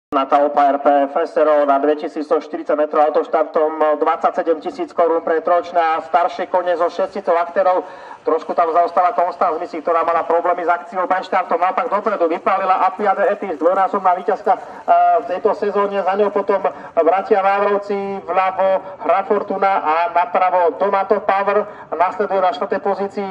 Nata Opa RP FSRO na 2140 metrov autoštartom 27 000 korún pre tročné a staršie kone so šesticou aktérov. Trošku tam zaostala Constance Missy, ktorá mala problémy s akciou benchtartom. Naopak dopredu vypálila Appia de Etis, dvojnásobná víťazka v tejto sezóne. Za ňou potom bratia Vávrovci, vľavo Hra Fortuna a napravo Donato Power. Nasleduje na 4. pozícii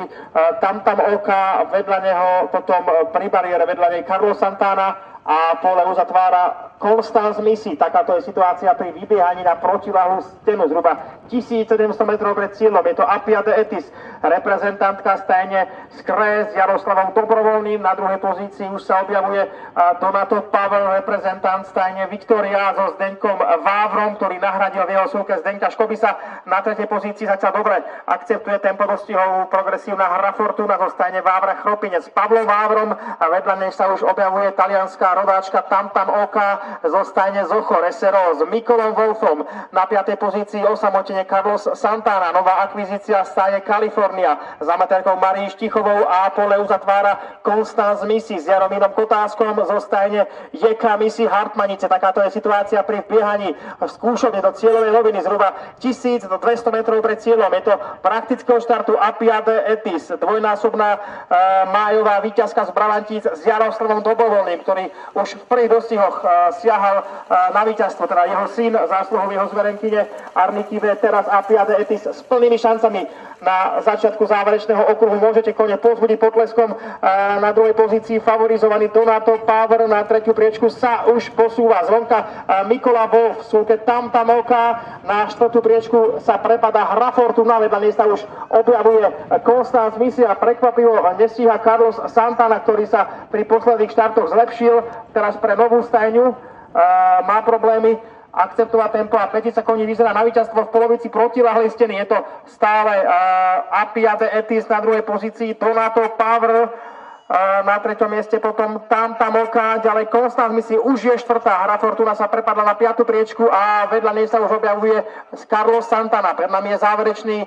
Tam Oka, vedľa neho potom pri bariére vedľa nej Carlos Santana a pole uzatvára Constance Missy. Takáto je situácia pri vybiehaní na protiváhu stenu zhruba 1700 metrov pred cieľom. Je to Appia de Etis, reprezentantka stajne Skre s Jaroslavom Dobrovoľným. Na druhej pozícii už sa objavuje Donato Pavel, reprezentant stajne Viktoria so Zdeňkom Vávrom, ktorý nahradil v jeho súke Zdeňka Škobisa. Na tretej pozícii zatiaľ dobre akceptuje tempo dostihov progresívna Hra Fortuna zo stajne Vávra Chropinec s Pavlom Vávrom a vedľa nej sa už objavuje talianská rodáčka Tam Oka zo stajne Zocho Resero s Mikolom Wolfom. Na 5. pozícii osamotene Carlos Santana, nová akvizícia stajne Kalifornia s amatérkou Marí Štichovou a pole uzatvára Constance Missy s Jaromírom Kotáskom zo stajne JK Missy Hartmanice. Takáto je situácia pri vbiehaní v skúšovne do cieľovej roviny zhruba 1200 metrov pred cieľom. Je to praktického štartu Appia de Etis, dvojnásobná májová víťazka z Bralantíc s Jaroslavom Dobrovoľným, ktorý už v prvých dostihoch siahal na víťazstvo, teda jeho syn, zásluhou jeho zverenkyne Arniky V. Teraz Appia de Etis s plnými šancami na začiatku záverečného okruhu. Môžete kone povzbudiť potleskom. Na druhej pozícii favorizovaný Donato Power, na tretiu priečku sa už posúva zvonka Mikola Wolf v súke Tam Oka, na štvrtú priečku sa prepadá Hra Fortuna, vedľa nej sa už objavuje Constance Missy a prekvapivo nestíha Carlos Santana, ktorý sa pri posledných štartoch zlepšil. Teraz pre novú stajňu má problémy akceptovať tempo a pätica koní vyzerá na víťazstvo v polovici protilahlej steny. Je to stále Appia de Etis, na druhej pozícii Donato Power, na treťom mieste potom Tam Oka, ďalej Constance Missy už je štvrtá. Hra Fortuna sa prepadla na 5. priečku a vedľa nej sa už objavuje Carlos Santana. Pred nami je záverečný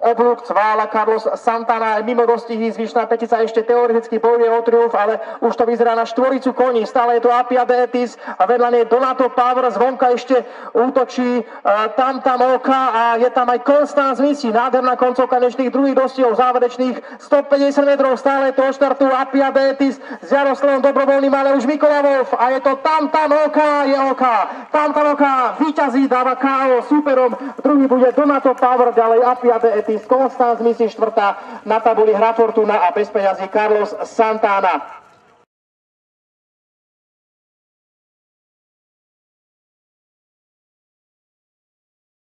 oblúk cvála Carlos Santana, mimo dostihy, zvyšná pätica ešte teoreticky bojuje o triumf, ale už to vyzerá na štvoricu koní. Stále je to Appia de Etis a vedľa nej Donato Power, zvonka ešte útočí Tam Oka a je tam aj Constance Missy. Nádherná koncovka dnešných druhých dostihov, záverečných 150 metrov. Stále je to štartu Appia de Etis s Jaroslavom Dobrovoľným, ale už Mikola Wolf a je to Tam Oka, je Oka. Tam Oka víťazí, dáva KO súperom. Druhý bude Donato Power, ďalej Appia de Etis, Constance Missy štvrtá, na tabuli Hra Fortuna a bez peňazí Carlos Santana.